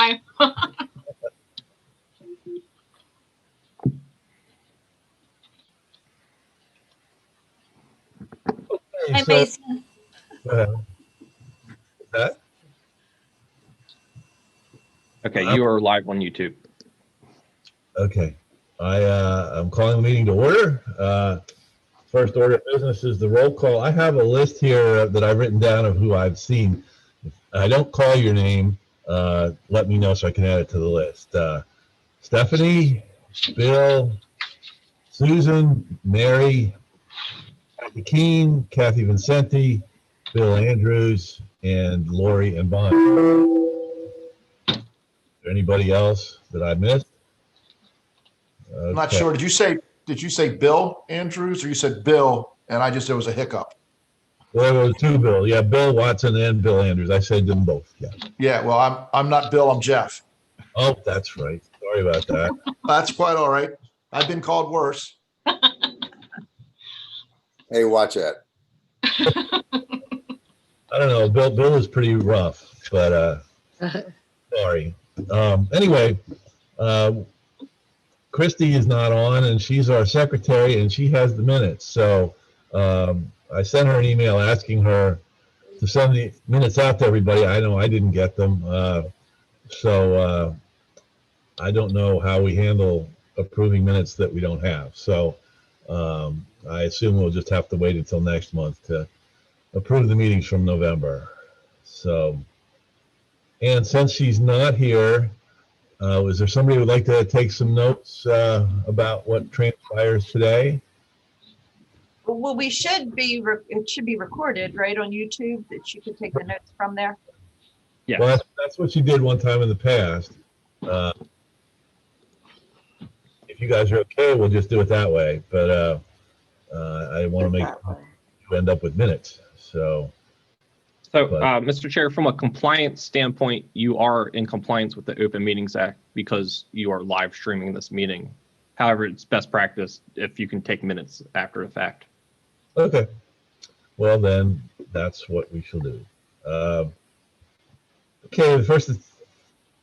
Aye. Hi, So, Mason. that Okay, you are live on YouTube. okay. I'm calling the meeting to order. First order of business is the roll call. I have a list here that I've written down of who I've seen. If I don't call your name, let me know so I can add it to the list. Stephanie, Bill, Susan, Mary, Kathy Keene, Kathy Vincenti, Bill Andrews, and Lori and Bond. Is there anybody else that I missed? Okay. I'm not sure. Did you say Bill Andrews or you said Bill and there was a hiccup? Well, there was two Bill. Yeah, Bill Watson and Bill Andrews. I said them both. Yeah. Yeah, well, I'm not Bill, I'm Jeff. Oh, that's right. Sorry about that. That's quite all right. I've been called worse. Hey, watch it. I don't know. Bill is pretty rough, but sorry. Anyway, Christy is not on, and she's our secretary, and she has the minutes. So I sent her an email asking her to send the minutes out to everybody. I know I didn't get them, so I don't know how we handle approving minutes that we don't have. So I assume we'll just have to wait until next month to approve the meetings from November. So, and since she's not here, is there somebody who would like to take some notes about what transpires today? Well, it should be recorded, right, on YouTube, that you could take the notes from there. Yes. Well, that's what she did one time in the past. If you guys are okay, we'll just do it that way. But I want to make you end up with minutes. So, Mr. Chair, from a compliance standpoint, you are in compliance with the Open Meetings Act because you are live streaming this meeting. However, it's best practice if you can take minutes after the fact. okay. Well, then that's what we shall do. Okay, the first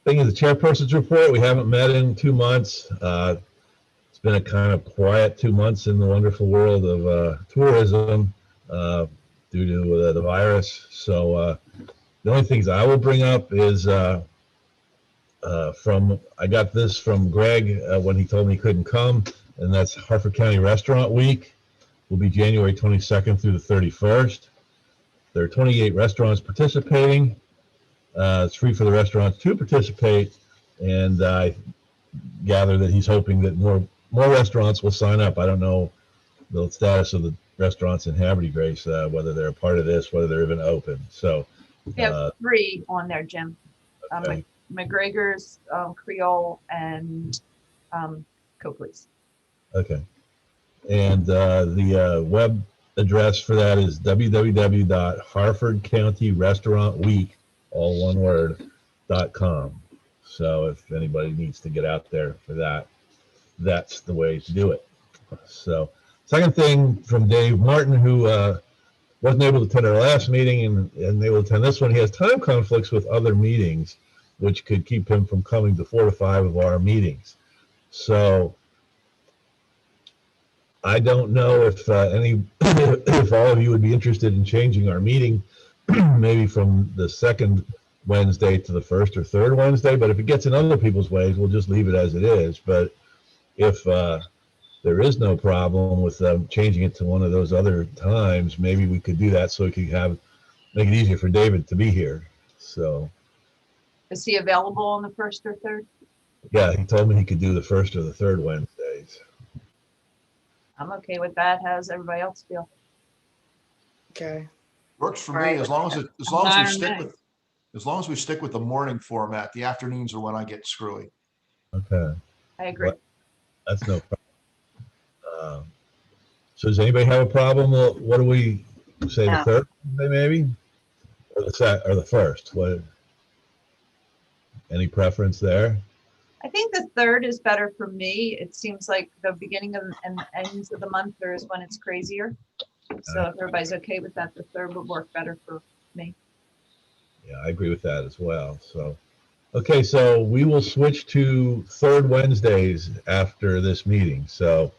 thing is the chairperson's report. We haven't met in 2 months. It's been a kind of quiet 2 months in the wonderful world of tourism due to the virus. So the only things I will bring up is I got this from Greg when he told me he couldn't come, and that's Harford County Restaurant Week will be January 22nd through the 31st. There are 28 restaurants participating. It's free for the restaurants to participate, and I gather that he's hoping that more restaurants will sign up. I don't know the status of the restaurants in Haverty Grace, whether they're a part of this, whether they're even open. So We have 3 on there, Jim. okay. McGregor's, Creole, and Coakley's. Okay. And the web address for that is www.harfordcountyrestaurantweek, all one word, .com. So if anybody needs to get out there for that, that's the way to do it. So second thing from Dave Martin, who wasn't able to attend our last meeting and able to attend this one. He has time conflicts with other meetings, which could keep him from coming to 4 to 5 of our meetings. So I don't know if if all of you would be interested in changing our meeting, maybe from the second Wednesday to the first or third Wednesday. But if it gets in other people's ways, we'll just leave it as it is. But if there is no problem with changing it to one of those other times, maybe we could do that so we could make it easier for David to be here. So. Is he available on the 1st or 3rd? Yeah, he told me he could do the first or the third Wednesdays. I'm okay with that. How does everybody else feel? Okay. Works for All me right. as long as we stick with the morning format. The afternoons are when I get screwy. Okay. I agree. Well, that's no problem. So does anybody have a problem? What do we say, No. the third Wednesday maybe? Or the first? What? Any preference there? I think the 3rd is better for me. It seems like the beginning of and ends of the month is when it's crazier. So if everybody's okay with that, the 3rd would work better for me. Yeah, I agree with that as well. So Okay, so we will switch to third Wednesdays after this meeting. So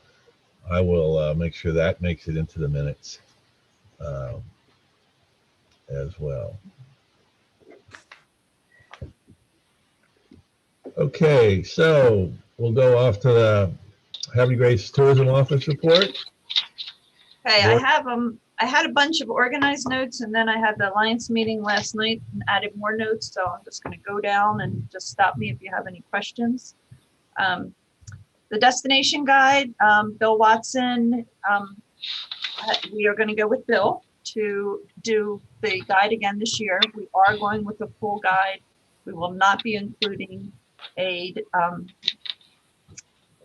I will make sure that makes it into the minutes um, as well. Okay, so we'll go off to the Havre de Grace Tourism Office report. Okay, I had a bunch of organized notes, and then I had the Alliance meeting last night and added more notes. So I'm just going to go down and just stop me if you have any questions. The destination guide, Bill Watson, we are going to go with Bill to do the guide again this year. We are going with the full guide. We will not be including a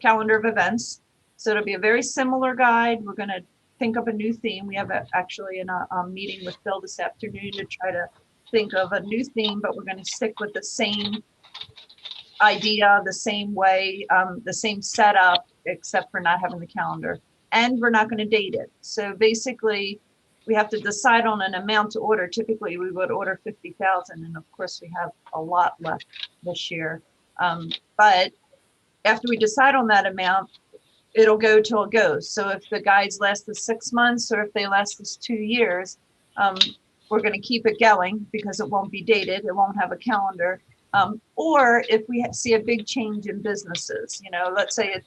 calendar of events. So it'll be a very similar guide. We're going to think of a new theme. We have actually a meeting with Bill this afternoon to try to think of a new theme, but we're going to stick with the same idea, the same way, the same setup, except for not having the calendar. And we're not going to date it. So basically, we have to decide on an amount to order. Typically, we would order 50,000, and of course, we have a lot left this year. But after we decide on that amount, it'll go till it goes. So if the guides last us 6 months, or if they last us 2 years, we're going to keep it going because it won't be dated. It won't have a calendar. Or if we see a big change in businesses, you know, let's say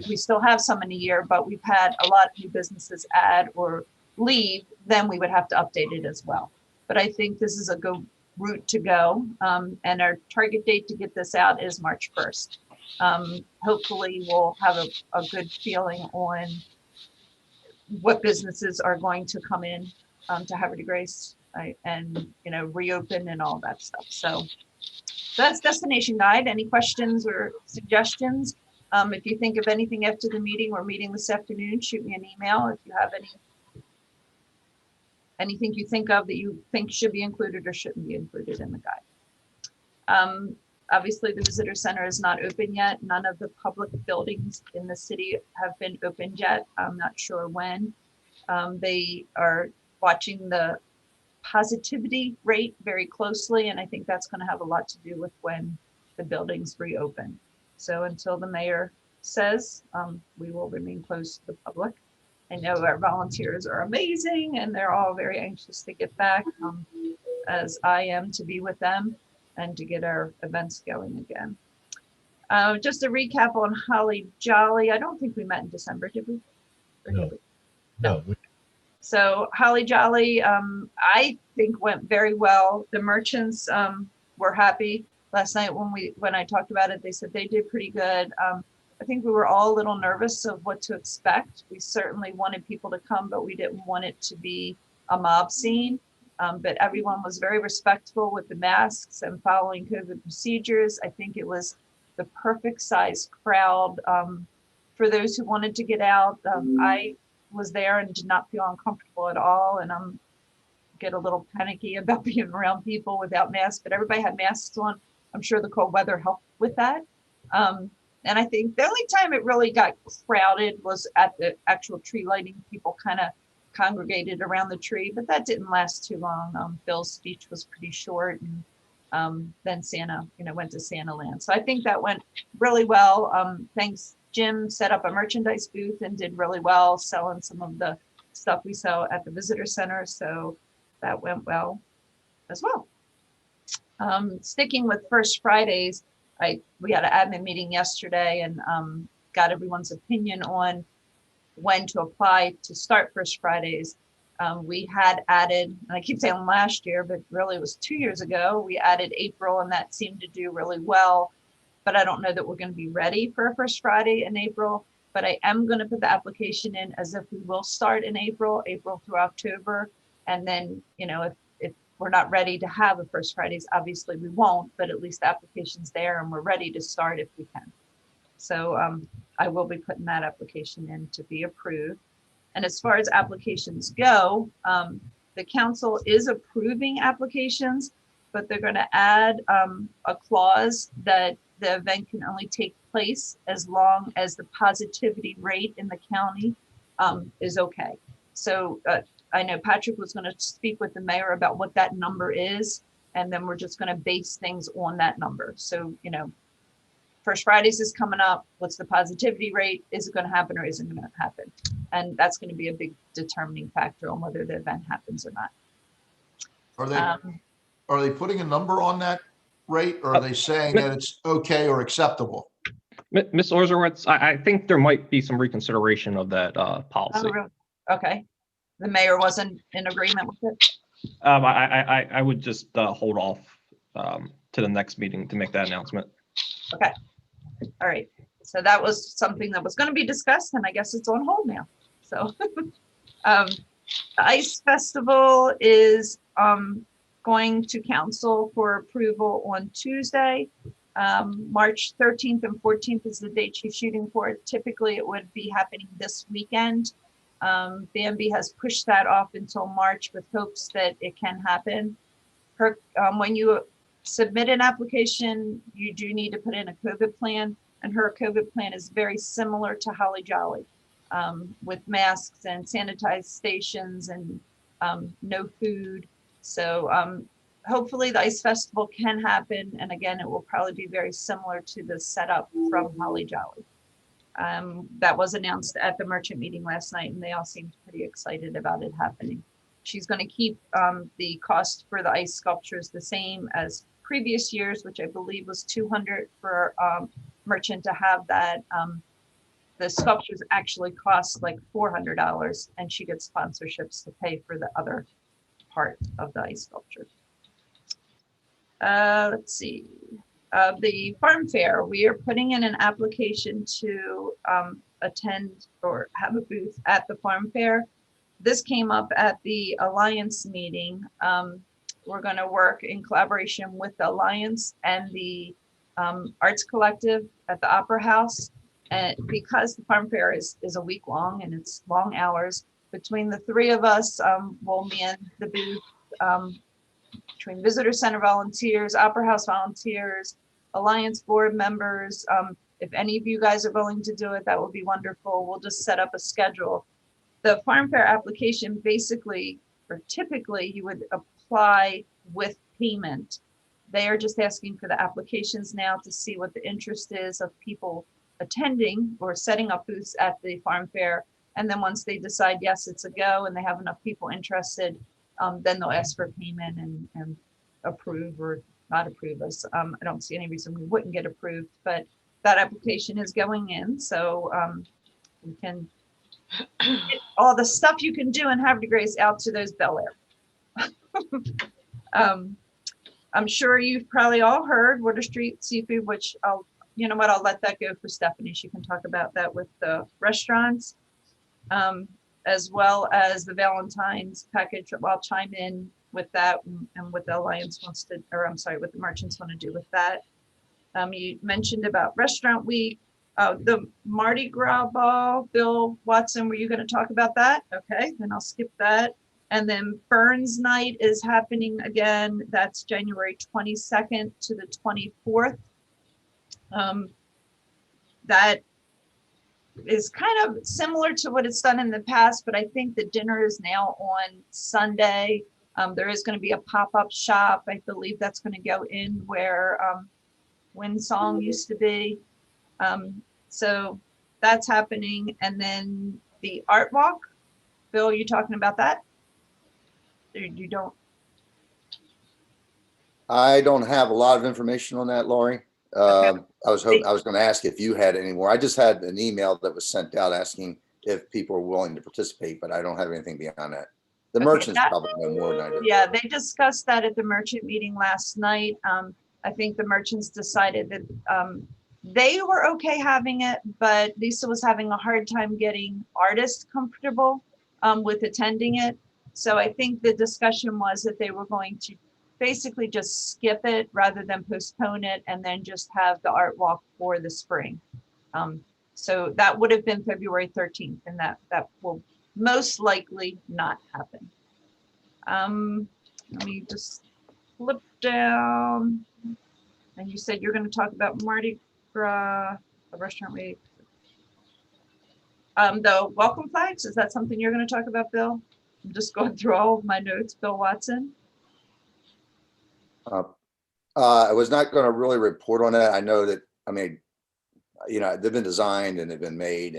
we still have some in a year, but we've had a lot of new businesses add or leave, then we would have to update it as well. But I think this is a good route to go. And our target date to get this out is March 1st. Hopefully we'll have a good feeling on what businesses are going to come in to Havre de Grace and, you know, reopen and all that stuff. So that's destination guide. Any questions or suggestions? If you think of anything after the meeting or meeting this afternoon, shoot me an email. If you have anything you think of that you think should be included or shouldn't be included in the guide. Obviously, the visitor center is not open yet. None of the public buildings in the city have been opened yet. I'm not sure when. They are watching the positivity rate very closely, and I think that's going to have a lot to do with when the buildings reopen. So until the mayor says, we will remain closed to the public. I know our volunteers are amazing, and they're all very anxious to get back, as I am, to be with them and to get our events going again. Just a recap on Holly Jolly. I don't think we met in December, did we? No. So Holly Jolly, I think went very well. The merchants were happy. Last night when I talked about it, they said they did pretty good. I think we were all a little nervous of what to expect. We certainly wanted people to come, but we didn't want it to be a mob scene. But everyone was very respectful with the masks and following COVID procedures. I think it was the perfect size crowd for those who wanted to get out. I was there and did not feel uncomfortable at all. And I'm get a little panicky about being around people without masks, but everybody had masks on. I'm sure the cold weather helped with that. And I think the only time it really got crowded was at the actual tree lighting. People kind of congregated around the tree, but that didn't last too long. Bill's speech was pretty short, and then Santa, went to Santa Land. So I think that went really well. Thanks, Jim set up a merchandise booth and did really well selling some of the stuff we sell at the visitor center. So that went well as well. Sticking with First Fridays, we had an admin meeting yesterday and got everyone's opinion on when to apply to start First Fridays. We had added, and I keep saying last year, but really it was 2 years ago, we added April, and that seemed to do really well. But I don't know that we're going to be ready for a First Friday in April. But I am going to put the application in as if we will start in April through October. And then, if we're not ready to have a First Fridays, obviously we won't, but at least the application's there and we're ready to start if we can. So I will be putting that application in to be approved. And as far as applications go, the council is approving applications, but they're going to add a clause that the event can only take place as long as the positivity rate in the county is okay. So I know Patrick was going to speak with the mayor about what that number is, And then we're just going to base things on that number. So, you know, First Fridays is coming up. What's the positivity rate? Is it going to happen or isn't going to happen? And that's going to be a big determining factor on whether the event happens or not. Are they putting a number on that rate, or are they saying that it's okay or acceptable? Ms. Orzowitz, I think there might be some reconsideration of that policy. Oh, really? Okay. The mayor wasn't in agreement with it? I would just hold off to the next meeting to make that announcement. Okay. All right. So that was something that was going to be discussed, and I guess it's on hold now. So the Ice Festival is going to council for approval on Tuesday. March 13th and 14th is the date she's shooting for. Typically, it would be happening this weekend. Bambi has pushed that off until March with hopes that it can happen. When you submit an application, you do need to put in a COVID plan, and her COVID plan is very similar to Holly Jolly, with masks and sanitized stations and no food. So hopefully the Ice Festival can happen. And again, it will probably be very similar to the setup from Holly Jolly. That was announced at the merchant meeting last night, and they all seemed pretty excited about it happening. She's going to keep the cost for the ice sculptures the same as previous years, which I believe was $200 for merchant to have that. The sculptures actually cost like $400, and she gets sponsorships to pay for the other part of the ice sculpture. Let's see. The farm fair, we are putting in an application to attend or have a booth at the farm fair. This came up at the Alliance meeting. We're going to work in collaboration with the Alliance and the Arts Collective at the Opera House. And because the farm fair is a week long and it's long hours, between the three of us, we'll man the booth, between Visitor Center volunteers, Opera House volunteers, Alliance board members. If any of you guys are willing to do it, that would be wonderful. We'll just set up a schedule. The farm fair application basically, or typically, you would apply with payment. They are just asking for the applications now to see what the interest is of people attending or setting up booths at the farm fair. And then once they decide, yes, it's a go, and they have enough people interested, then they'll ask for payment and approve or not approve us. I don't see any reason we wouldn't get approved, but that application is going in. So we can get all the stuff you can do in Havre de Grace out to those Bel Air. I'm sure you've probably all heard Water Street Seafood, which you know what, I'll let that go for Stephanie. She can talk about that with the restaurants, as well as the Valentine's package. I'll chime in with that and what the Alliance wants to, or I'm sorry, what the merchants want to do with that. You mentioned about Restaurant Week, the Mardi Gras Ball. Bill Watson, were you going to talk about that? Okay, then I'll skip that. And then Burns Night is happening again. That's January 22nd to the 24th. That is kind of similar to what it's done in the past, but I think the dinner is now on Sunday. There is going to be a pop-up shop. I believe that's going to go in where Windsong used to be. So that's happening. And then the art walk. Bill, you talking about that? You don't? I don't have a lot of information on that, Lori. Okay. I was going to ask if you had any more. I just had an email that was sent out asking if people are willing to participate, but I don't have anything beyond that. The merchants probably know more than I do. Yeah, they discussed that at the merchant meeting last night. I think the merchants decided that they were okay having it, but Lisa was having a hard time getting artists comfortable with attending it. So I think the discussion was that they were going to basically just skip it rather than postpone it, and then just have the art walk for the spring. So that would have been February 13th, and that will most likely not happen. Let me just flip down. And you said you're going to talk about Mardi Gras, a restaurant week. The welcome flags, is that something you're going to talk about, Bill? I'm just going through all of my notes. Bill Watson. I was not going to really report on that. I know that, I mean, you know, they've been designed and they've been made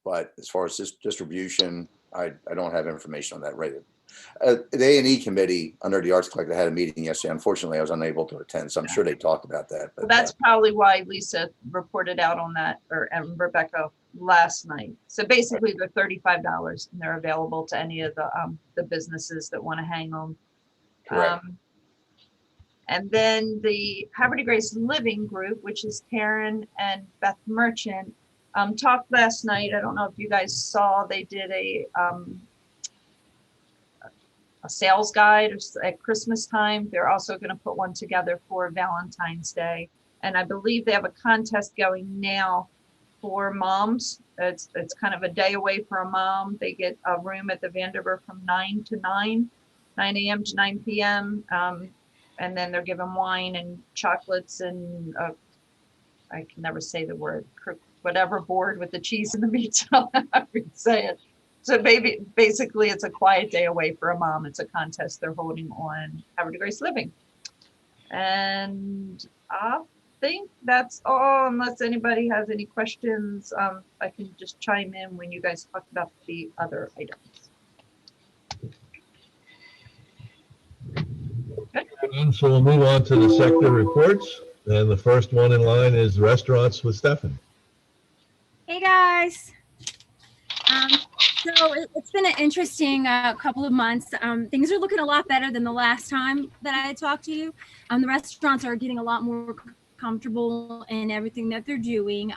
but as far as distribution, I don't have information on that right. The A&E committee under the Arts Collective had a meeting yesterday. Unfortunately, I was unable to attend, so I'm sure they talked about that. But Well, that's probably why Lisa reported out on that, and Rebecca last night. So basically, they're $35, and they're available to any of the businesses that want to hang them. correct. And then the Haverty Grace Living Group, which is Karen and Beth Merchant, talked last night. I don't know if you guys saw, they did a sales guide at Christmas time. They're also going to put one together for Valentine's Day. And I believe they have a contest going now for moms. It's kind of a day away for a mom. They get a room at the Vanderbilt from 9 a.m. to 9 p.m. And then they're given wine and chocolates and I can never say the word, whatever board with the cheese and the meat. I would say it. So basically it's a quiet day away for a mom. It's a contest they're holding on Haverty Grace Living. And I think that's all, unless anybody has any questions. I can just chime in when you guys talk about the other items. And so we'll move on to the sector reports. And the first one in line is restaurants with Stefan. Hey guys. So it's been an interesting couple of months. Things are looking a lot better than the last time that I talked to you. The restaurants are getting a lot more comfortable in everything that they're doing.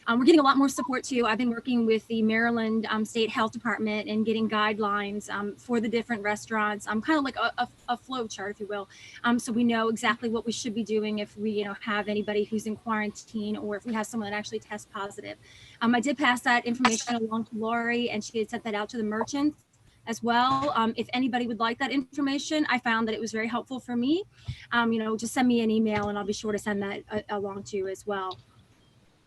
We're getting a lot more support too. I've been working with the Maryland State Health Department and getting guidelines for the different restaurants. Kind of like a flow chart, if you will. So we know exactly what we should be doing if we, have anybody who's in quarantine or if we have someone that actually tests positive. I did pass that information along to Lori, and she had sent that out to the merchants as well. If anybody would like that information, I found that it was very helpful for me. Just send me an email and I'll be sure to send that along to you as well.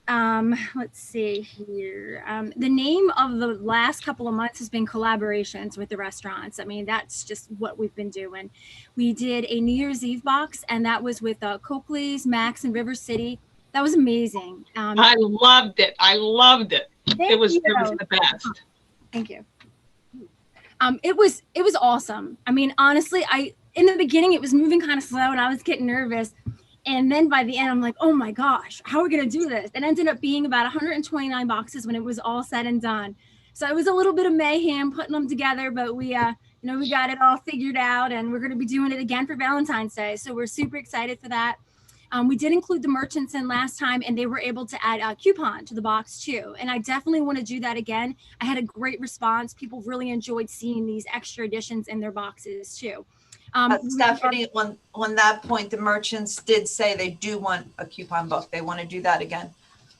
Let's see here. The name of the last couple of months has been collaborations with the restaurants. I mean, that's just what we've been doing. We did a New Year's Eve box, and that was with Coakley's, Max, and River City. That was amazing. I loved it. It was the best. Thank you. It was awesome. I mean, honestly, in the beginning, it was moving kind of slow and I was getting nervous. And then by the end, I'm like, oh my gosh, how are we going to do this? It ended up being about 129 boxes when it was all said and done. So it was a little bit of mayhem putting them together, but we got it all figured out, and we're going to be doing it again for Valentine's Day. So we're super excited for that. We did include the merchants in last time, and they were able to add a coupon to the box too. And I definitely want to do that again. I had a great response. People really enjoyed seeing these extra additions in their boxes too. Stephanie, on that point, the merchants did say they do want a coupon book. They want to do that again.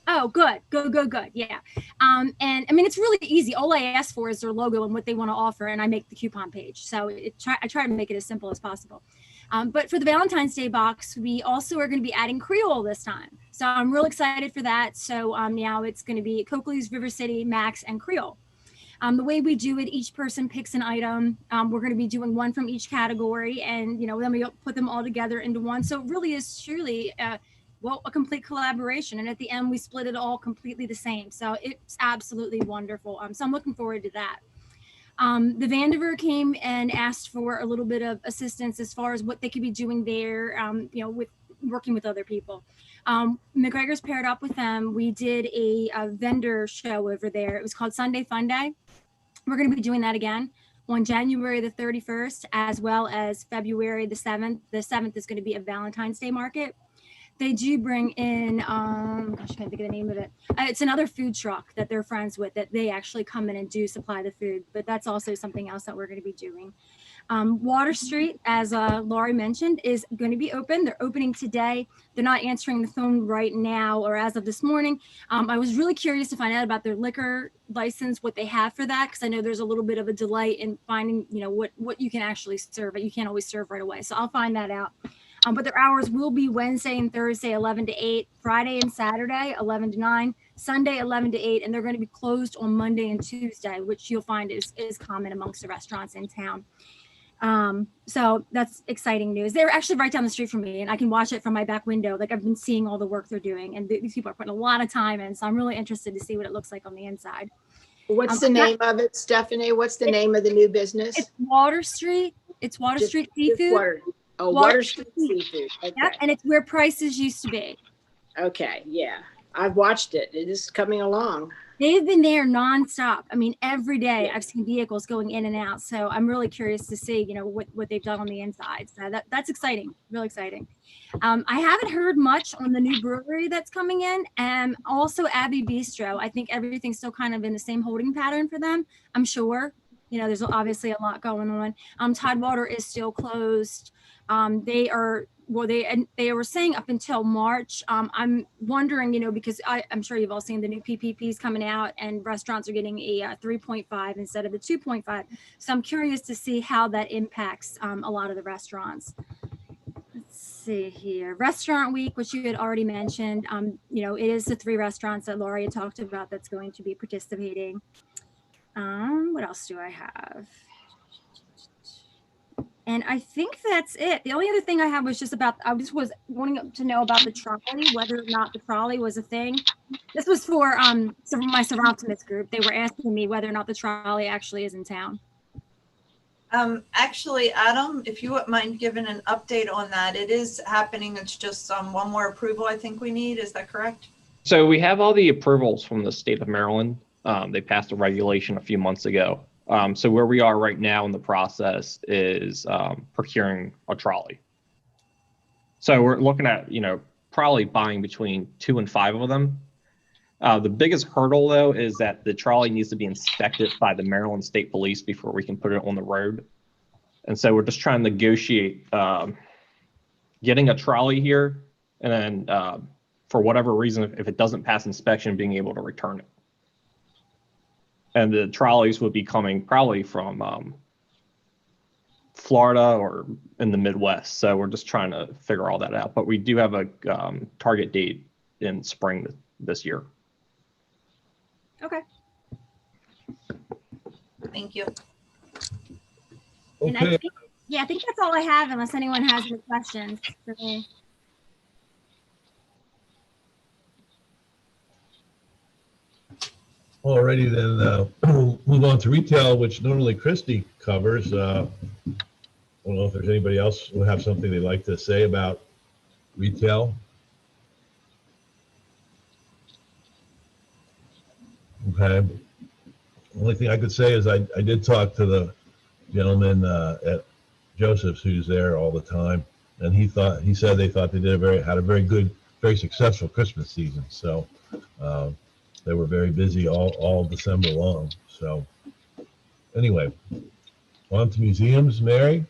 Oh, good. Yeah. And I mean, it's really easy. All I ask for is their logo and what they want to offer, and I make the coupon page. So I try to make it as simple as possible. But for the Valentine's Day box, we also are going to be adding Creole this time. So I'm real excited for that. So now it's going to be Coakley's, River City, Max, and Creole. The way we do it, each person picks an item. We're going to be doing one from each category, and then we put them all together into one. So it really is truly a complete collaboration. And at the end, we split it all completely the same. So it's absolutely wonderful. So I'm looking forward to that. The Vanderbilt came and asked for a little bit of assistance as far as what they could be doing there, with working with other people. McGregor's paired up with them. We did a vendor show over there. It was called Sunday Fun Day. We're going to be doing that again on January the 31st, as well as February the 7th. The 7th is going to be a Valentine's Day market. They do bring in, I can't think of the name of it. It's another food truck that they're friends with, that they actually come in and do supply the food, but that's also something else that we're going to be doing. Water Street, as Laurie mentioned, is going to be open. They're opening today. They're not answering the phone right now or as of this morning. I was really curious to find out about their liquor license, what they have for that, because I know there's a little bit of a delay in finding, what you can actually serve, but you can't always serve right away. So I'll find that out. But their hours will be Wednesday and Thursday, 11 to 8, Friday and Saturday, 11 to 9, Sunday, 11 to 8, and they're going to be closed on Monday and Tuesday, which you'll find is common amongst the restaurants in town. So that's exciting news. They're actually right down the street from me, and I can watch it from my back window. Like, I've been seeing all the work they're doing, and these people are putting a lot of time in. So I'm really interested to see what it looks like on the inside. What's the name of it, Stephanie? What's the name of the new business? It's Water Street. It's Water Just- Street just Seafood. Water. Oh, Water Water Street. Street Seafood. Okay. Yep, and it's where Prices used to be. Okay, yeah. I've watched it. It is coming along. They've been there nonstop. I mean, every day Yeah. I've seen vehicles going in and out. So I'm really curious to see, what they've done on the inside. So that's exciting, real exciting. I haven't heard much on the new brewery that's coming in, and also Abbey Bistro. I think everything's still kind of in the same holding pattern for them. I'm sure, there's obviously a lot going on. Tidewater is still closed. They were saying up until March. I'm wondering, because I'm sure you've all seen the new PPPs coming out, and restaurants are getting a 3.5 instead of the 2.5. So I'm curious to see how that impacts a lot of the restaurants. Let's see here. Restaurant Week, which you had already mentioned. It is the 3 restaurants that Laurie had talked about that's going to be participating. What else do I have? And I think that's it. The only other thing I have was I just was wanting to know about the trolley, whether or not the trolley was a thing. This was for my Seroptimus group. They were asking me whether or not the trolley actually is in town. Actually, Adam, if you wouldn't mind giving an update on that, it is happening. It's just one more approval I think we need. Is that correct? So we have all the approvals from the state of Maryland. They passed a regulation a few months ago. So where we are right now in the process is procuring a trolley. So we're looking at, probably buying between 2 and 5 of them. The biggest hurdle, though, is that the trolley needs to be inspected by the Maryland State Police before we can put it on the road. And so we're just trying to negotiate getting a trolley here, and then for whatever reason, if it doesn't pass inspection, being able to return it. And the trolleys would be coming probably from Florida or in the Midwest. So we're just trying to figure all that out. But we do have a target date in spring this year. Okay. Thank you. And Okay. I think that's all I have, unless anyone has any questions for me. Alrighty then, we'll move on to retail, which normally Christy covers. I don't know if there's anybody else who have something they'd like to say about retail. Okay. The only thing I could say is I did talk to the gentleman at Joseph's who's there all the time, and he said they thought they had a very good, very successful Christmas season. So they were very busy all December long. So anyway, on to museums, Mary.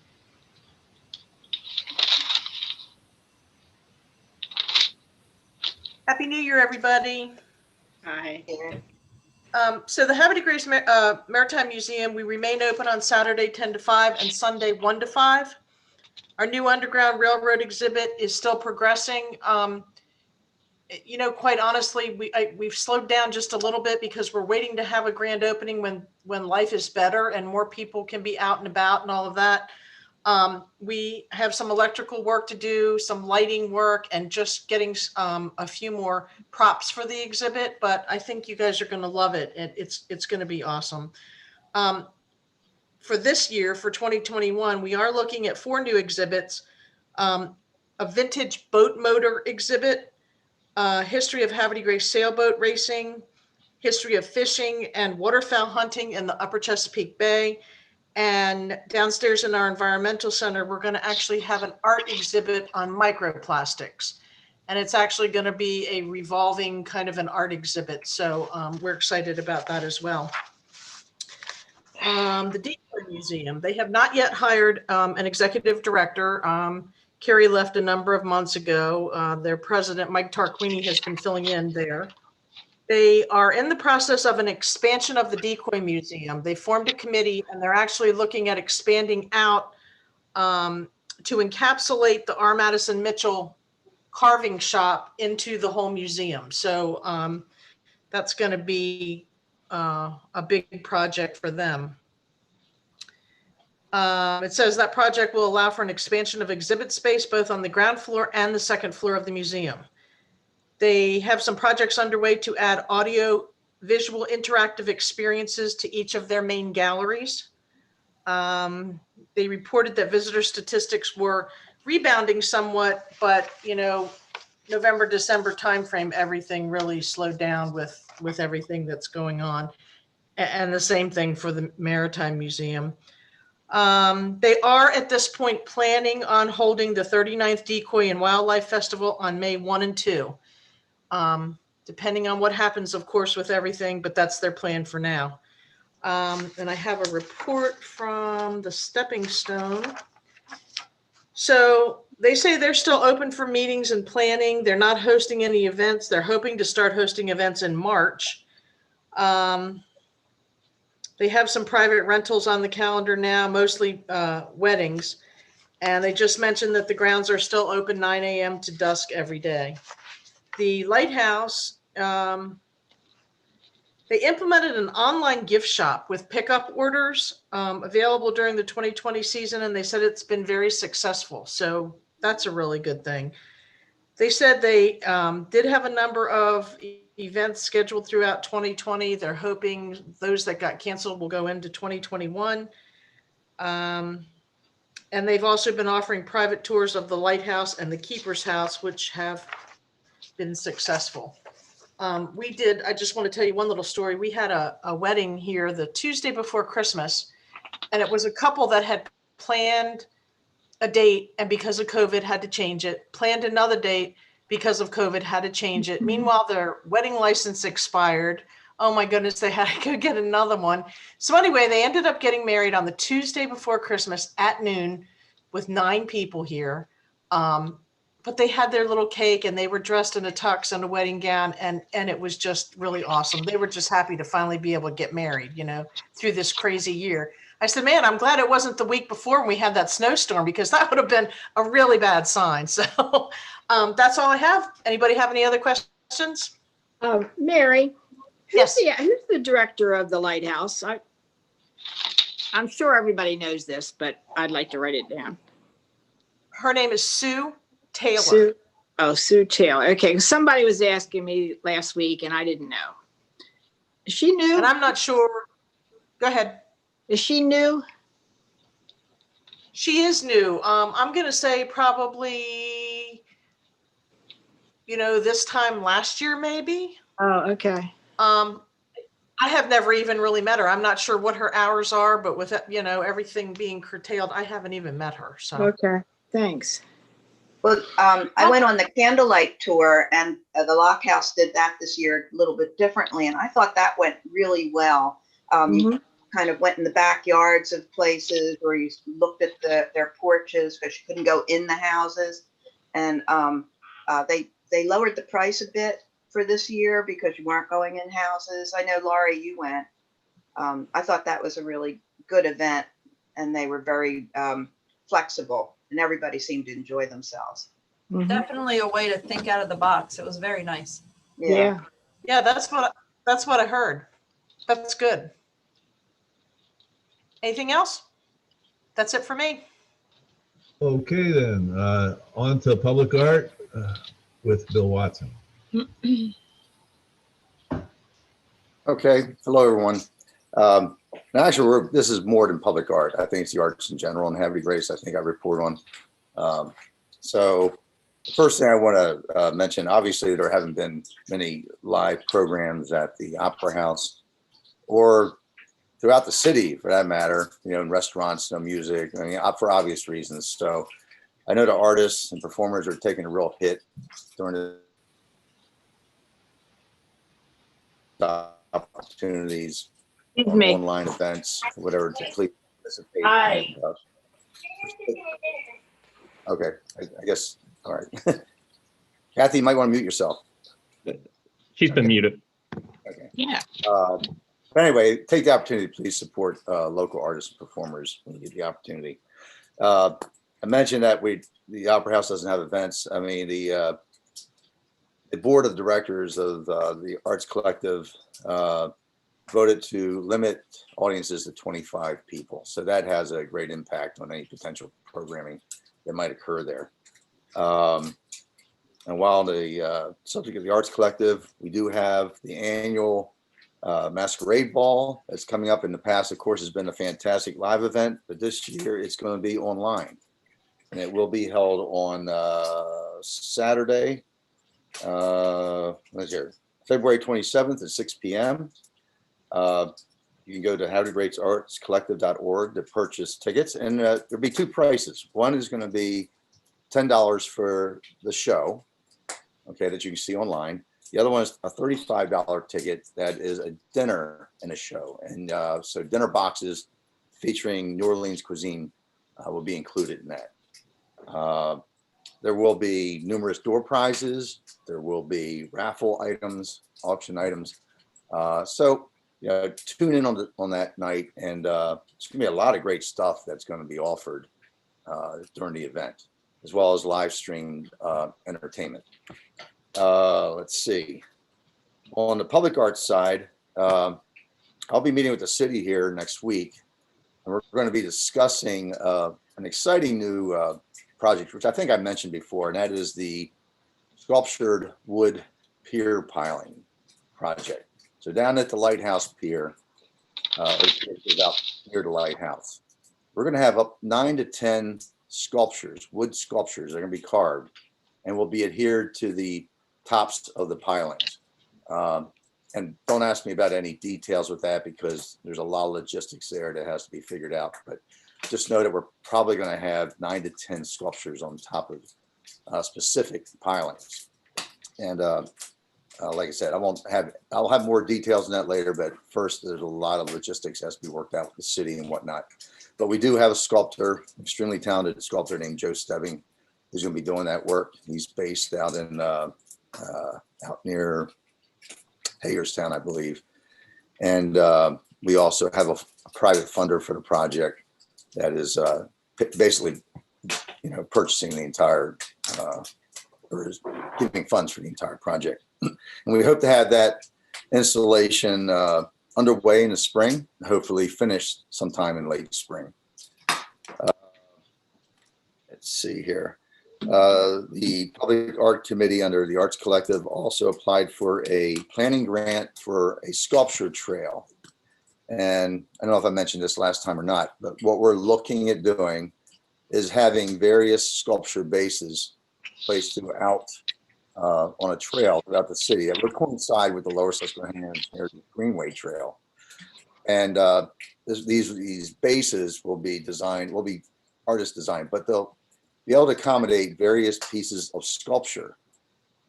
Happy New Year, everybody. Hi. So the Havre de Grace Maritime Museum, we remain open on Saturday 10 to 5 and Sunday 1 to 5. Our new Underground Railroad exhibit is still progressing. Quite honestly, we've slowed down just a little bit because we're waiting to have a grand opening when life is better and more people can be out and about and all of that. We have some electrical work to do, some lighting work, and just getting a few more props for the exhibit. But I think you guys are going to love it. It's going to be awesome. For this year, for 2021, we are looking at 4 new exhibits: a vintage boat motor exhibit, history of Havre de Grace sailboat racing, history of fishing and waterfowl hunting in the Upper Chesapeake Bay. And downstairs in our environmental center, we're going to actually have an art exhibit on microplastics. And it's actually going to be a revolving kind of an art exhibit. So we're excited about that as well. The Decoy Museum, they have not yet hired an executive director. Carrie left a number of months ago. Their president, Mike Tarquini, has been filling in there. They are in the process of an expansion of the Decoy Museum. They formed a committee, and they're actually looking at expanding out to encapsulate the R. Madison Mitchell carving shop into the whole museum. So that's going to be a big project for them. It says that project will allow for an expansion of exhibit space both on the ground floor and the second floor of the museum. They have some projects underway to add audio, visual, interactive experiences to each of their main galleries. They reported that visitor statistics were rebounding somewhat, but November, December timeframe, everything really slowed down with everything that's going on. And the same thing for the Maritime Museum. They are at this point planning on holding the 39th Decoy and Wildlife Festival on May 1 and 2. Depending on what happens, of course, with everything, but that's their plan for now. And I have a report from the Stepping Stone. So they say they're still open for meetings and planning. They're not hosting any events. They're hoping to start hosting events in March. They have some private rentals on the calendar now, mostly weddings. And they just mentioned that the grounds are still open 9 a.m. to dusk every day. The Lighthouse, they implemented an online gift shop with pickup orders available during the 2020 season, and they said it's been very successful. So that's a really good thing. They said they did have a number of events scheduled throughout 2020. They're hoping those that got canceled will go into 2021. And they've also been offering private tours of the Lighthouse and the Keeper's House, which have been successful. I just want to tell you one little story. We had a wedding here the Tuesday before Christmas, and it was a couple that had planned a date and because of COVID had to change it, planned another date because of COVID had to change it. Meanwhile, their wedding license expired. Oh my goodness, they had to go get another one. So anyway, they ended up getting married on the Tuesday before Christmas at noon with 9 people here. But they had their little cake and they were dressed in a tux and a wedding gown, and it was just really awesome. They were just happy to finally be able to get married, through this crazy year. I said, man, I'm glad it wasn't the week before when we had that snowstorm, because that would have been a really bad sign. So that's all I have. Anybody have any other questions? Mary, Yes. who's the director of the Lighthouse? I'm sure everybody knows this, but I'd like to write it down. Her name is Sue Taylor. Sue Taylor. Okay, somebody was asking me last week and I didn't know. Is she new? And I'm not sure. Go ahead. Is she new? She is new. I'm going to say probably, this time last year, maybe. Oh, okay. I have never even really met her. I'm not sure what her hours are, but with, everything being curtailed, I haven't even met her. So. Okay, thanks. Well, I went on the candlelight tour, and the Lock House did that this year a little bit differently, and I thought that went really well. You kind of went in the backyards of places, or you looked at their porches because you couldn't go in the houses, and they lowered the price a bit for this year because you weren't going in houses. I know, Laurie, you went. I thought that was a really good event, and they were very flexible. And everybody seemed to enjoy themselves. Definitely a way to think out of the box. It was very nice. Yeah. Yeah, that's what I heard. That's good. Anything else? That's it for me. Okay, then, on to public art with Bill Watson. Okay, hello, everyone. Now, actually, this is more than public art. I think it's the arts in general, and Havre de Grace, I think I report on. So first thing I want to mention, obviously, there haven't been many live programs at the Opera House or throughout the city, for that matter, in restaurants, no music, for obvious reasons. So I know the artists and performers are taking a real hit during the opportunities. Online events, whatever, to please participate. Hi. Okay, I guess, all right. Kathy, you might want to mute yourself. She's been muted. Okay. Yeah. But anyway, take the opportunity to please support local artists and performers when you get the opportunity. I mentioned that the Opera House doesn't have events. I mean, the board of directors of the Arts Collective voted to limit audiences to 25 people. So that has a great impact on any potential programming that might occur there. And while the subject of the Arts Collective, we do have the annual Masquerade Ball that's coming up. In the past, of course, has been a fantastic live event, but this year it's going to be online. And it will be held on Saturday, February 27th at 6 p.m. You can go to HowdyGreatsArtsCollective.org to purchase tickets. And there'll be two prices. One is going to be $10 for the show, okay, that you can see online. The other one is a $35 ticket that is a dinner and a show. And so dinner boxes featuring New Orleans cuisine will be included in that. There will be numerous door prizes. There will be raffle items, auction items. So tune in on that night, and it's gonna be a lot of great stuff that's going to be offered during the event, as well as live streamed entertainment. Let's see. On the public arts side, I'll be meeting with the city here next week, and we're going to be discussing an exciting new project, which I think I mentioned before, and that is the sculptured wood pier piling project. So down at the Lighthouse Pier, about near the Lighthouse, we're going to have up 9 to 10 sculptures, wood sculptures. They're going to be carved and will be adhered to the tops of the pilings. And don't ask me about any details with that, because there's a lot of logistics there that has to be figured out. But just know that we're probably going to have 9 to 10 sculptures on top of specific pilings. And like I said, I'll have more details on that later, but first there's a lot of logistics that has to be worked out with the city and whatnot. But we do have a sculptor, extremely talented sculptor named Joe Stebbing, who's going to be doing that work. He's based out in out near Hagerstown, I believe. And we also have a private funder for the project that is basically, purchasing the entire, or is giving funds for the entire project. And we hope to have that installation underway in the spring, hopefully finished sometime in late spring. Let's see here. The Public Art Committee under the Arts Collective also applied for a planning grant for a sculpture trail. And I don't know if I mentioned this last time or not, but what we're looking at doing is having various sculpture bases placed throughout on a trail throughout the city that would coincide with the Lower Susquehanna Greenway Trail. And these bases will be designed, will be artist designed, but they'll be able to accommodate various pieces of sculpture.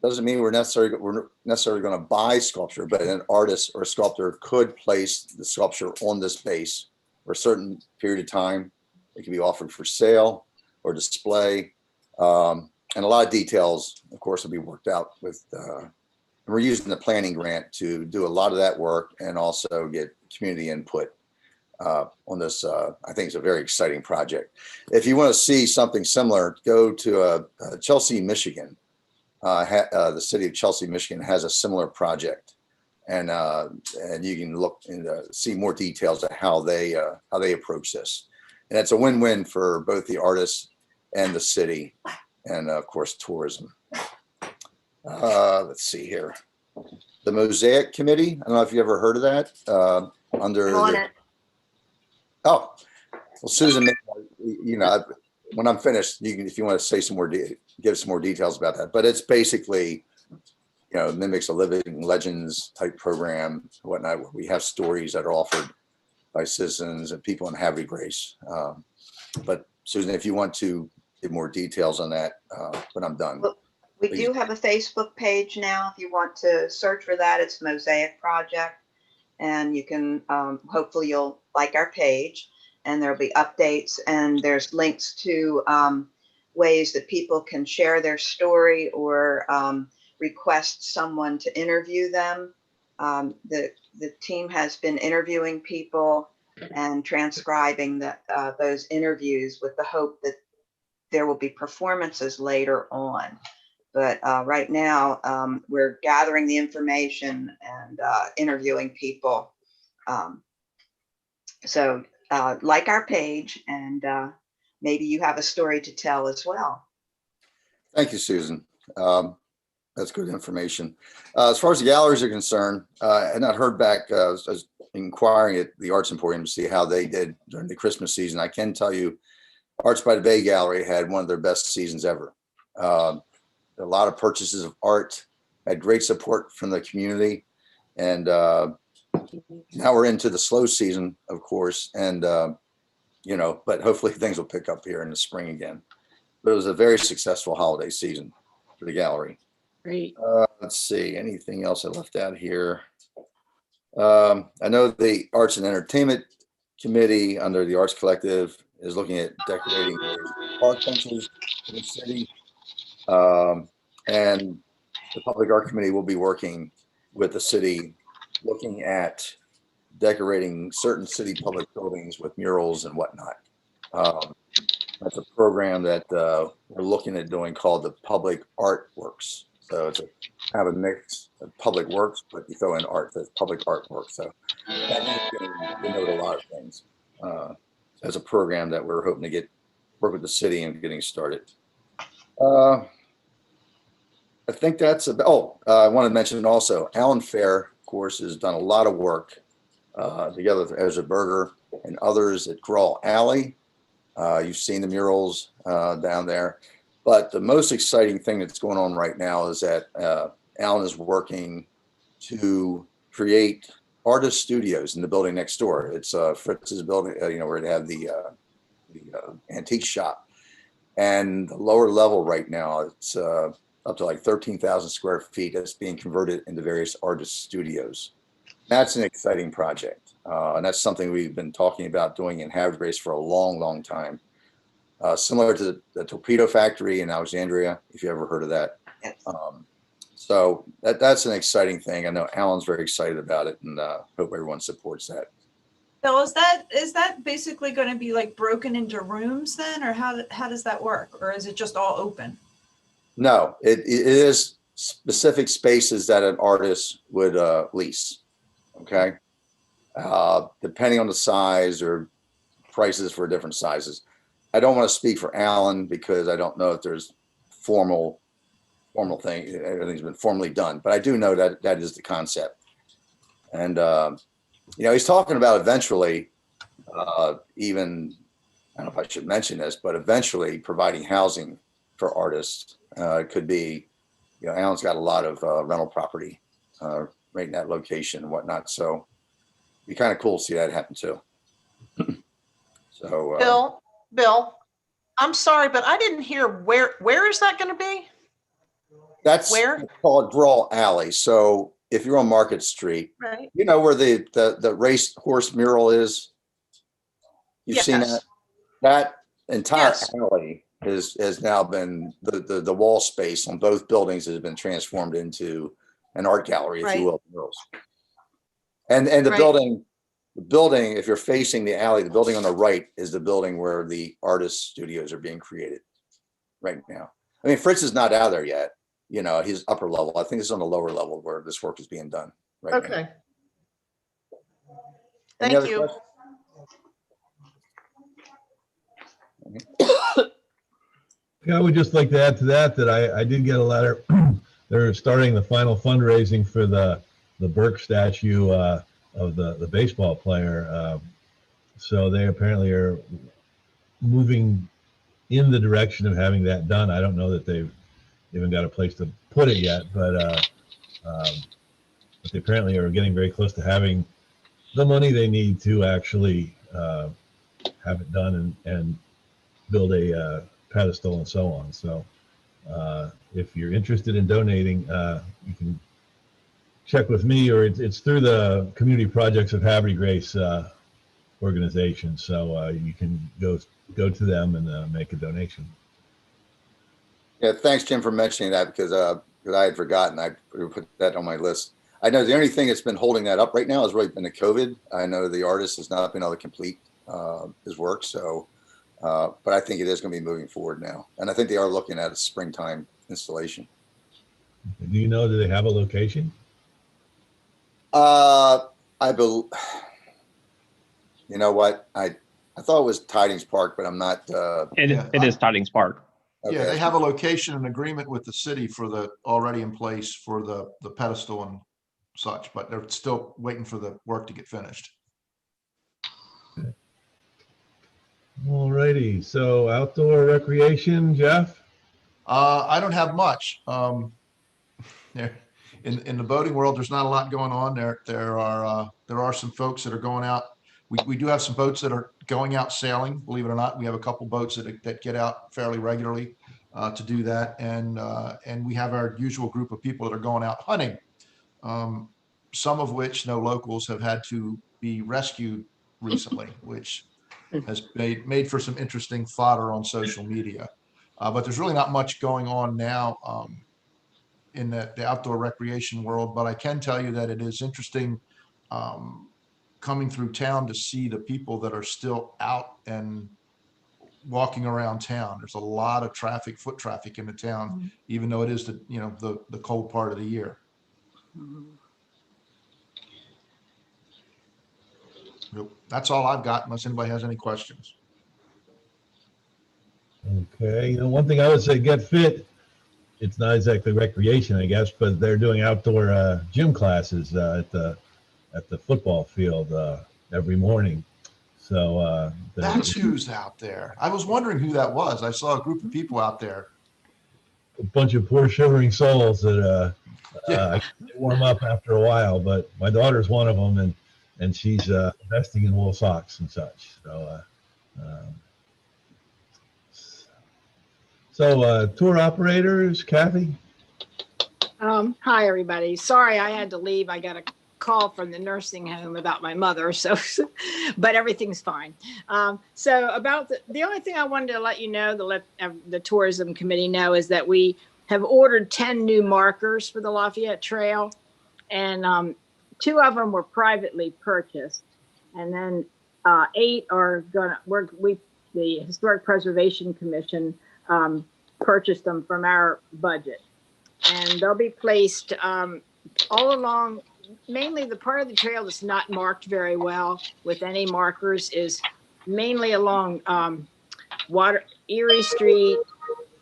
Doesn't mean we're necessarily going to buy sculpture, but an artist or a sculptor could place the sculpture on this base for a certain period of time. It can be offered for sale or display. And a lot of details, of course, will be worked out with, we're using the planning grant to do a lot of that work and also get community input on this. I think it's a very exciting project. If you want to see something similar, go to Chelsea, Michigan. The city of Chelsea, Michigan has a similar project, and you can look and see more details of how they approach this. And it's a win-win for both the artists and the city, and of course tourism. Let's see here, the Mosaic Committee. I don't know if you ever heard of that. Oh, well, Susan, when I'm finished, you can, if you want to say some more, give some more details about that. But it's basically, mimics a living legends type program, whatnot, where we have stories that are offered by citizens and people in Havre de Grace. But Susan, if you want to give more details on that, but I'm done. Well, we do have a Facebook page now. If you want to search for that, it's Mosaic Project. And you can, hopefully you'll like our page, and there'll be updates, and there's links to ways that people can share their story or request someone to interview them. The team has been interviewing people and transcribing those interviews with the hope that there will be performances later on. But right now, we're gathering the information and interviewing people So like our page, and maybe you have a story to tell as well. Thank you, Susan. That's good information. As far as the galleries are concerned, I had not heard back. I was inquiring at the Arts Emporium to see how they did during the Christmas season. I can tell you, Arts by the Bay Gallery had one of their best seasons ever. A lot of purchases of art, had great support from the community, and now we're into the slow season, of course, and but hopefully things will pick up here in the spring again. But it was a very successful holiday season for the gallery. Great. Let's see, anything else I left out here? I know the Arts and Entertainment Committee under the Arts Collective is looking at decorating park benches in the city. And the Public Art Committee will be working with the city, looking at decorating certain city public buildings with murals and whatnot. That's a program that we're looking at doing called the Public Art Works. So it's kind of a mix of public works, but you throw in art, that's public artwork. So that denote a lot of things as a program that we're hoping to work with the city and getting started. I think that's about, I want to mention also, Alan Fair, of course, has done a lot of work together with Ezra Berger and others at Grawl Alley. You've seen the murals down there. But the most exciting thing that's going on right now is that Alan is working to create artist studios in the building next door. It's Fritz's building, where they have the antique shop. And the lower level right now, it's up to like 13,000 square feet that's being converted into various artist studios. That's an exciting project. And that's something we've been talking about doing in Havre de Grace for a long, long time. Similar to the Torpedo Factory in Alexandria, if you ever heard of that. Yes. So that's an exciting thing. I know Alan's very excited about it, and hope everyone supports that. Bill, is that basically going to be like broken into rooms then, or how does that work, or is it just all open? No, it is specific spaces that an artist would lease. Okay, depending on the size or prices for different sizes. I don't want to speak for Alan because I don't know if there's formal thing. Everything's been formally done, but I do know that that is the concept. And he's talking about eventually, even I don't know if I should mention this, but eventually providing housing for artists. It could be, Alan's got a lot of rental property right in that location and whatnot. So it'd be kind of cool to see that happen too. So Bill, I'm sorry, but I didn't hear where is that going to be? That's where? Called Grawl Alley. So if you're on Market Street, Right. you know where the race horse mural is? You've seen that? That entire alley has now been, the wall space on both buildings has been transformed into an art gallery, if you will, murals. And the building, if you're facing the alley, the building on the right is the building where the artist studios are being created right now. I mean, Fritz is not out there yet. He's upper level. I think it's on the lower level where this work is being done right now. Okay. Any Thank other you. questions? Yeah, I would just like to add to that I did get a letter. They're starting the final fundraising for the Burke statue of the baseball player. So they apparently are moving in the direction of having that done. I don't know that they've even got a place to put it yet, but they apparently are getting very close to having the money they need to actually have it done and build a pedestal and so on. So if you're interested in donating, you can check with me, or it's through the Community Projects of Havre de Grace organization. So you can go to them and make a donation. Yeah, thanks, Jim, for mentioning that because I had forgotten. I put that on my list. I know the only thing that's been holding that up right now has really been the COVID. I know the artist has not been able to complete his work. So, but I think it is going to be moving forward now. And I think they are looking at a springtime installation. Do you know, do they have a location? I You know what? I thought it was Tidings Park, but I'm not. It is Tidings Park. Okay. Yeah, they have a location and agreement with the city for the, already in place for the pedestal and such, but they're still waiting for the work to get finished. All righty. So outdoor recreation, Jeff? I don't have much. There, in the boating world, there's not a lot going on. There are some folks that are going out. We do have some boats that are going out sailing, believe it or not. We have a couple boats that get out fairly regularly to do that. And we have our usual group of people that are going out hunting. Some of which, no locals, have had to be rescued recently, which has made for some interesting fodder on social media. But there's really not much going on now in the outdoor recreation world. But I can tell you that it is interesting coming through town to see the people that are still out and walking around town. There's a lot of traffic, foot traffic in the town, even though it is the cold part of the year. That's all I've got, unless anybody has any questions. Okay. One thing I would say, get fit. It's not exactly recreation, I guess, but they're doing outdoor gym classes at the football field every morning. So that's who's out there. I was wondering who that was. I saw a group of people out there. A bunch of poor shivering souls that I warm up after a while. But my daughter's one of them, and she's investing in wool socks and such. So tour operators, Kathy. Hi, everybody. Sorry, I had to leave. I got a call from the nursing home about my mother, but everything's fine. So about the only thing I wanted to let you know, to let the tourism committee know, is that we have ordered 10 new markers for the Lafayette Trail, and 2 of them were privately purchased, and then 8 are gonna the Historic Preservation Commission purchased them from our budget, and they'll be placed all along. Mainly the part of the trail that's not marked very well with any markers is mainly along Erie Street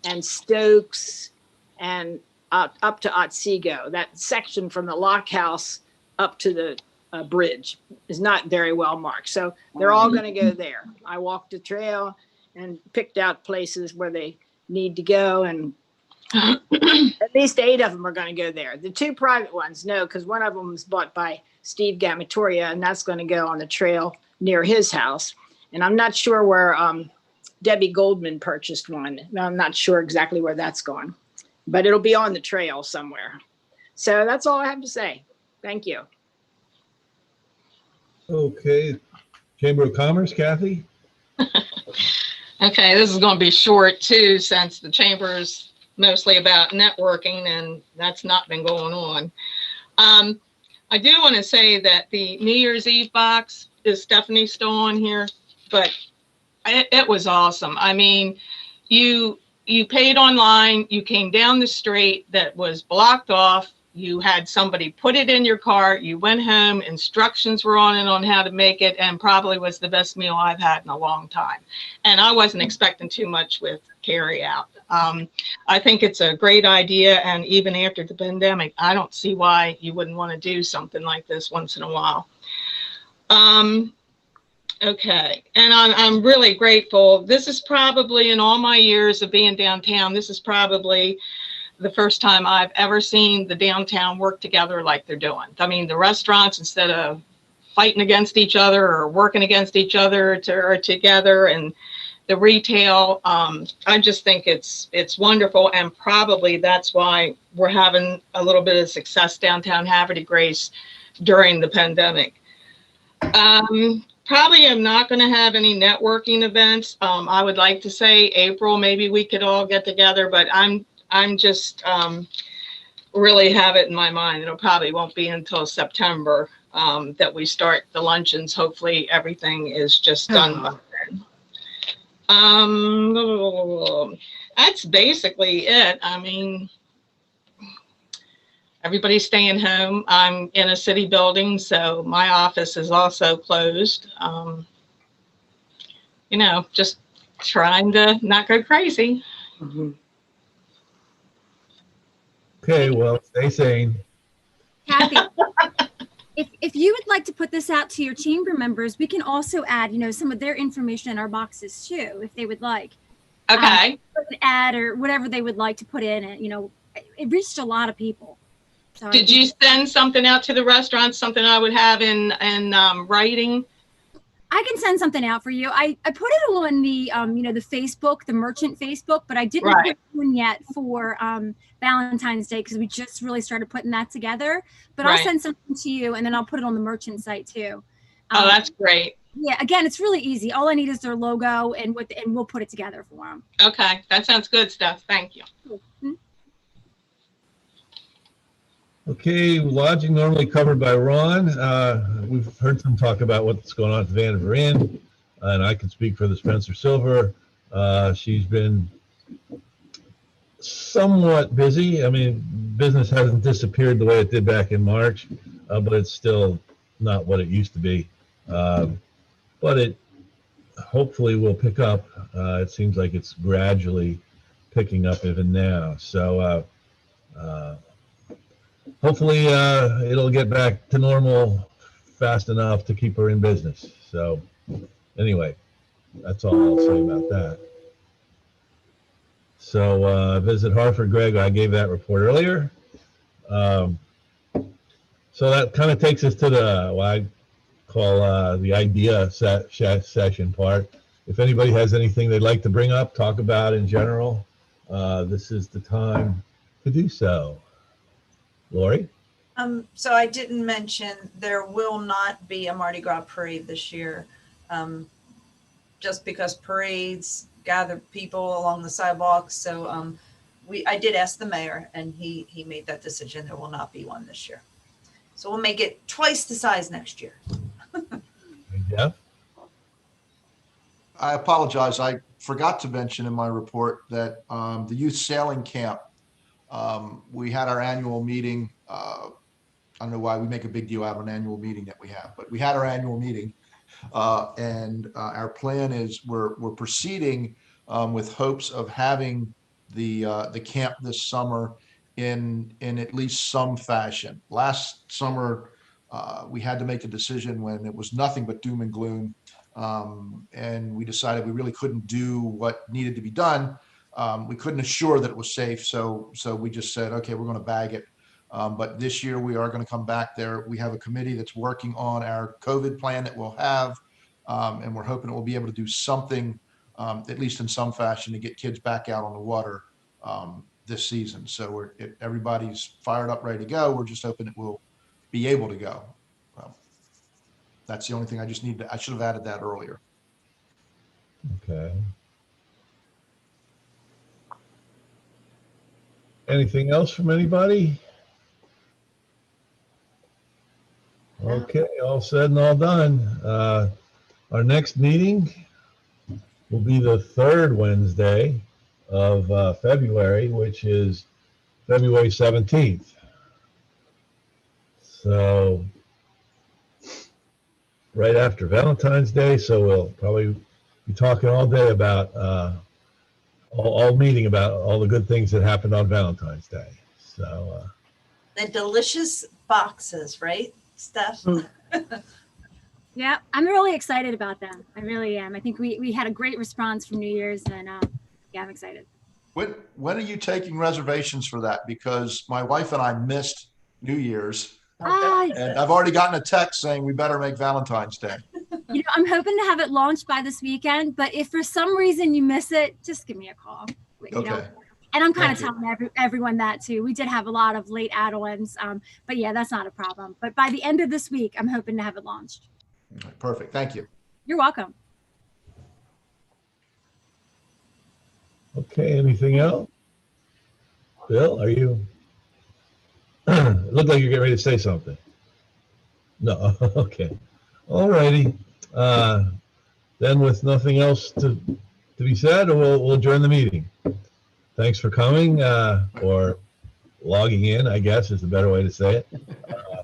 and Stokes and up to Otsego. That section from the Lock House up to the bridge is not very well marked. So they're all going to go there. I walked the trail and picked out places where they need to go, and at least 8 of them are going to go there. The 2 private ones, no, because one of them was bought by Steve Gamatoria, and that's going to go on the trail near his house. And I'm not sure where Debbie Goldman purchased one. I'm not sure exactly where that's going, but it'll be on the trail somewhere. So that's all I have to say. Thank you. Okay. Chamber of Commerce, Kathy. Okay, this is going to be short too, since the chamber is mostly about networking, and that's not been going on. I do want to say that the New Year's Eve box is Stephanie still on here, but it was awesome. I mean, you paid online, you came down the street that was blocked off, you had somebody put it in your cart, you went home, instructions were on it on how to make it, and probably was the best meal I've had in a long time. And I wasn't expecting too much with carry out. I think it's a great idea, and even after the pandemic, I don't see why you wouldn't want to do something like this once in a while. Okay, and I'm really grateful. This is probably, in all my years of being downtown, this is probably the first time I've ever seen the downtown work together like they're doing. I mean, the restaurants, instead of fighting against each other or working against each other, are together, and the retail, I just think it's wonderful, and probably that's why we're having a little bit of success downtown Havre de Grace during the pandemic. Probably I'm not going to have any networking events. I would like to say April, maybe we could all get together, but I'm just really have it in my mind. It'll probably won't be until September that we start the luncheons. Hopefully everything is just done by then. That's basically it. I mean, everybody's staying home. I'm in a city building, so my office is also closed. just trying to not go crazy. Okay, well, stay sane. Kathy, if you would like to put this out to your chamber members, we can also add, some of their information in our boxes too, if they would like. Okay. An ad or whatever they would like to put in it. It reached a lot of people. So Did you send something out to the restaurants, something I would have in writing? I can send something out for you. I put it on the, the Facebook, the merchant Facebook, but I didn't put one yet for Valentine's Day because we just really started putting that together. But I'll send something to you and then I'll put it on the merchant site too. Oh, that's great. Yeah, again, it's really easy. All I need is their logo and we'll put it together for them. Okay, that sounds good, Steph. Thank you. Mm-hmm. Okay, lodging normally covered by Ron. We've heard some talk about what's going on at the Vandiver Inn, and I can speak for the Spencer Silver. She's been somewhat busy. I mean, business hasn't disappeared the way it did back in March, but it's still not what it used to be. But it hopefully will pick up. It seems like it's gradually picking up even now. So hopefully it'll get back to normal fast enough to keep her in business. So anyway, that's all I'll say about that. So visit Hartford, Greg, I gave that report earlier. So that kind of takes us to the, what I call the idea session part. If anybody has anything they'd like to bring up, talk about in general, this is the time to do so. Lori? So I didn't mention there will not be a Mardi Gras parade this year, just because parades gather people along the sidewalks. So I did ask the mayor, and he made that decision. There will not be one this year. So we'll make it twice the size next year. Jeff? I apologize. I forgot to mention in my report that the youth sailing camp, we had our annual meeting. I don't know why we make a big deal out of an annual meeting that we have, but we had our annual meeting, and our plan is we're proceeding with hopes of having the camp this summer in at least some fashion. Last summer, we had to make a decision when it was nothing but doom and gloom, and we decided we really couldn't do what needed to be done. We couldn't assure that it was safe, so we just said, okay, we're going to bag it. But this year we are going to come back there. We have a committee that's working on our COVID plan that we'll have, and we're hoping it will be able to do something, at least in some fashion, to get kids back out on the water this season. So everybody's fired up, ready to go. We're just hoping it will be able to go. That's the only thing I should have added that earlier. Okay. Anything else from anybody? Okay, all said and all done. Our next meeting will be the third Wednesday of February, which is February 17th. So right after Valentine's Day, so we'll probably be talking all day about all meeting about all the good things that happened on Valentine's Day. So The delicious boxes, right, Steph? Yeah, I'm really excited about them. I really am. I think we had a great response from New Year's, and yeah, I'm excited. When are you taking reservations for that? Because my wife and I missed New Year's, and I've already gotten a text saying we better make Valentine's Day. I'm hoping to have it launched by this weekend, but if for some reason you miss it, just give me a call. Okay. And I'm kind of telling everyone that too. We did have a lot of late add-ons, but yeah, that's not a problem. But by the end of this week, I'm hoping to have it launched. Perfect. Thank you. You're welcome. okay, anything else? Bill, are you? It looked like you're getting ready to say something. No, okay. All righty. Then with nothing else to be said, we'll adjourn the meeting. Thanks for coming, or logging in, I guess is the better way to say it.